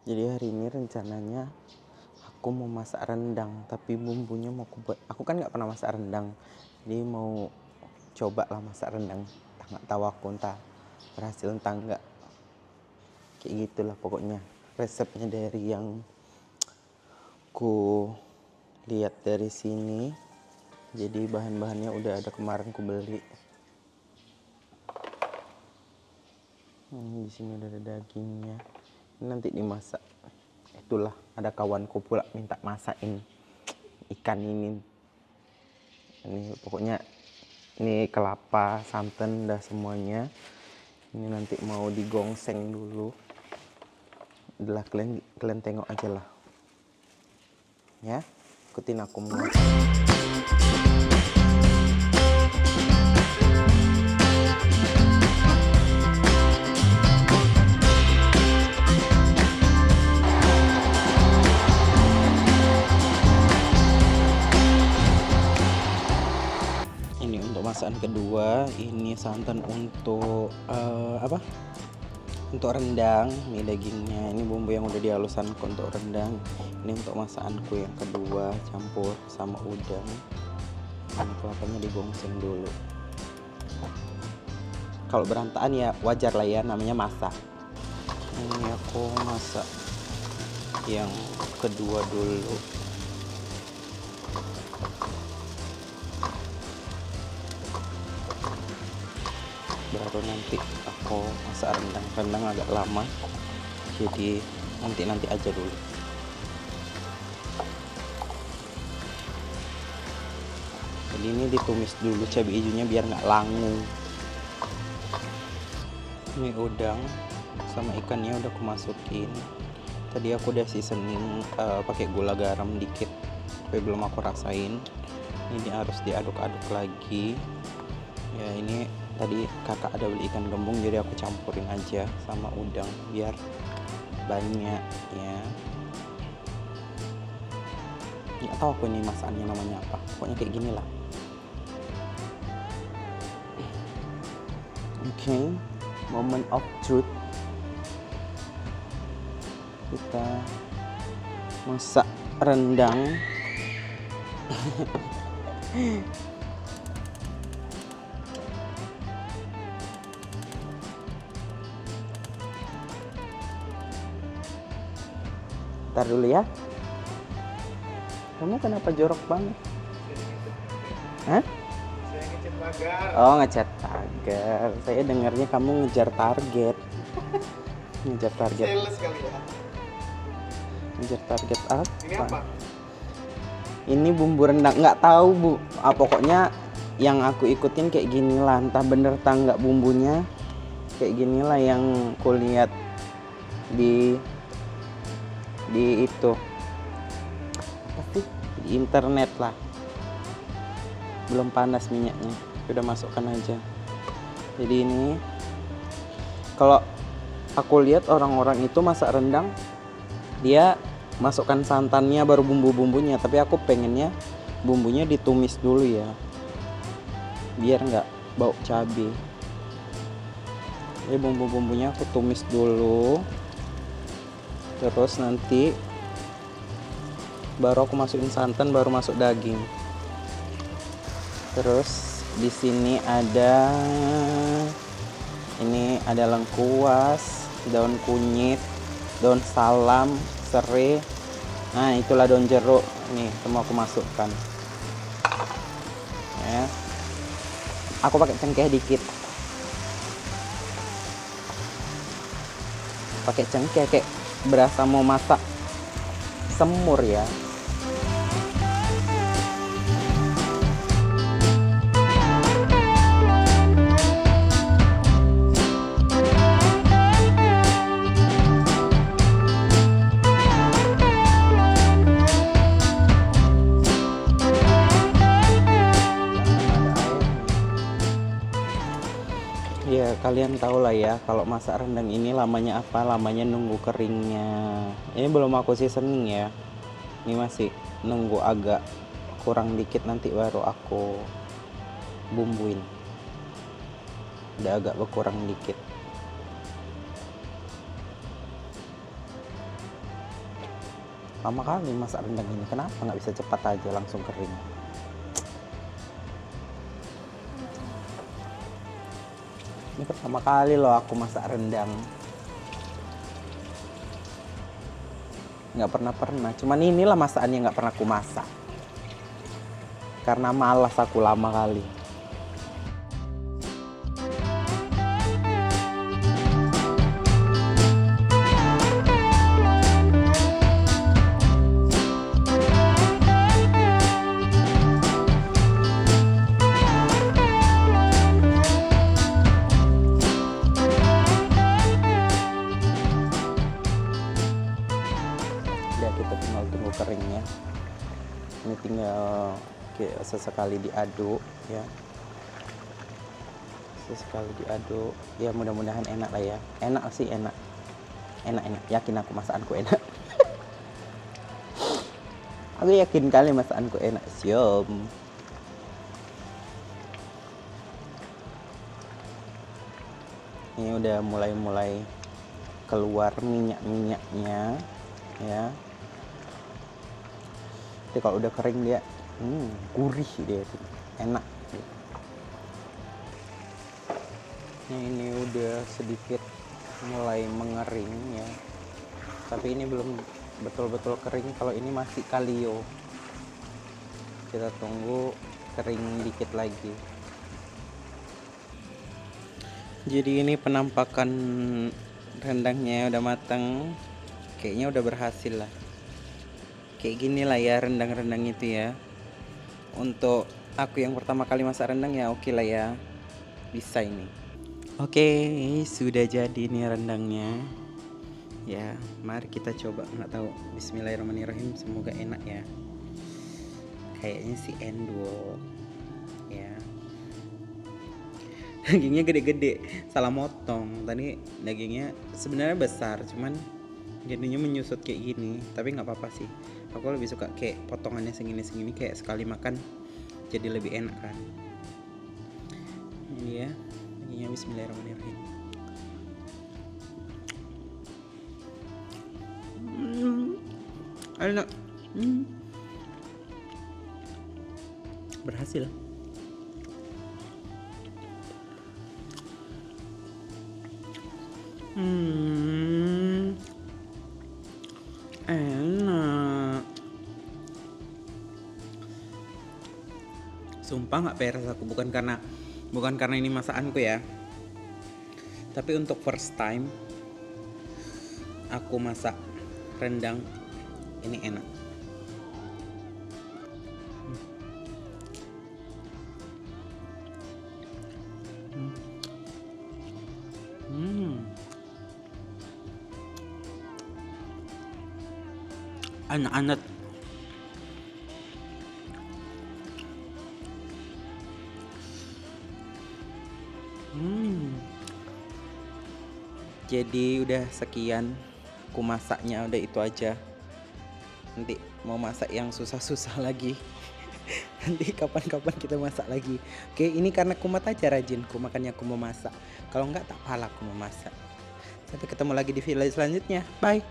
Jadi hari ini rencananya aku mau masak rendang, tapi bumbunya mau aku buat. Aku kan nggak pernah masak rendang, jadi mau coba lah masak rendang. Nggak tahu aku entah berhasil entah enggak. Kayak gitulah pokoknya. Resepnya dari yang ku lihat dari sini. Jadi bahan-bahannya udah ada kemarin ku beli. Di sini udah ada dagingnya. Ini nanti dimasak. Itulah ada kawanku pula minta masakin ikan ini. Ini pokoknya ini kelapa, santan, dah semuanya. Ini nanti mau digongseng dulu. Adalah kalian tengok aja lah. Ya, ikutin aku memasak. Ini untuk masakan kedua, ini santan untuk untuk rendang, ini dagingnya, ini bumbu yang udah dihaluskan untuk rendang. Ini untuk masakanku yang kedua, campur sama udang. Ini kelapanya digongseng dulu. Kalau berantakan ya wajar lah ya, namanya masak. Ini aku masak yang kedua dulu. Baru nanti aku masak rendang agak lama, jadi nanti aja dulu. Jadi ini ditumis dulu cabai hijaunya biar nggak langu. Ini udang sama ikannya udah aku masukin. Tadi aku udah seasoning pakai gula garam dikit, tapi belum aku rasain. Ini harus diaduk-aduk lagi. Ya ini tadi kakak ada beli ikan gembung, jadi aku campurin aja sama udang biar banyak ya. Nggak tahu aku ini masakannya namanya apa, pokoknya kayak gini lah. Oke, moment of truth. Kita masak rendang. Ntar dulu ya. Kamu kenapa jorok banget? Hah? Saya ngecat pagar. Oh, ngecat pagar. Saya dengarnya kamu ngejar target. Ngejar target. Sales kali ya. Ngejar target apa? Ini apa? Ini bumbu rendang. Nggak tahu bu. Pokoknya yang aku ikutin kayak gini lah. Entah bener entah nggak bumbunya. Kayak gini lah yang kulihat di itu apa sih, di internet lah. Belum panas minyaknya, udah masukkan aja. Jadi ini kalau aku lihat orang-orang itu masak rendang dia masukkan santannya baru bumbu-bumbunya, tapi aku pengennya bumbunya ditumis dulu ya biar nggak bau cabai. Jadi bumbu-bumbunya aku tumis dulu, terus nanti baru aku masukin santan, baru masuk daging. Terus di sini ada lengkuas, daun kunyit, daun salam, serai. Nah, itulah daun jeruk. Nih, semua aku masukkan. Ya. Aku pakai cengkeh dikit. Pakai cengkeh kayak berasa mau masak semur ya. Ya kalian tahu lah ya kalau masak rendang ini lamanya apa, lamanya nunggu keringnya. Ini belum aku seasoning ya, ini masih nunggu agak kurang dikit, nanti baru aku bumbuin. Udah agak berkurang dikit. Lama kali masak rendang ini. Kenapa nggak bisa cepat aja langsung kering? Ini pertama kali loh aku masak rendang. Nggak pernah. Cuman inilah masakan yang nggak pernah aku masak. Karena malas aku lama kali. Udah, kita tinggal tunggu keringnya. Ini tinggal sesekali diaduk ya. Sesekali diaduk. Ya mudah-mudahan enak lah ya. Enak sih, enak. Yakin aku masakanku enak. Aku yakin kali masakanku enak. Siap. Ini udah mulai keluar minyak-minyaknya ya. Jadi kalau udah kering dia gurih, dia enak gitu. Ini udah sedikit mulai mengering ya, tapi ini belum betul-betul kering. Kalau ini masih kalio, kita tunggu kering dikit lagi. Jadi ini penampakan rendangnya udah matang, kayaknya udah berhasil lah. Kayak gini lah ya rendang-rendang itu ya. Untuk aku yang pertama kali masak rendang ya oke lah ya, bisa ini. Oke, sudah jadi nih rendangnya. Ya, mari kita coba. Nggak tahu. Bismillahirrahmanirrahim. Semoga enak ya. Kayaknya sih endul ya. Dagingnya gede-gede, salah motong. Tadi dagingnya sebenarnya besar, cuman jadinya menyusut kayak gini. Tapi nggak apa-apa sih. Aku lebih suka kayak potongannya segini-segini, kayak sekali makan jadi lebih enak kan. Ini ya, dagingnya. Bismillahirrahmanirrahim. Enak. Berhasil. Enak. Sumpah nggak peres aku, bukan karena ini masakanku ya, tapi untuk first time aku masak rendang ini enak. Anak-anak. Jadi udah sekian aku masaknya, udah itu aja. Nanti mau masak yang susah-susah lagi. Nanti kapan-kapan kita masak lagi. Oke, ini karena kumat aja rajinku, makanya aku mau masak. Kalau enggak tak pala aku mau masak. Sampai ketemu lagi di video selanjutnya. Bye.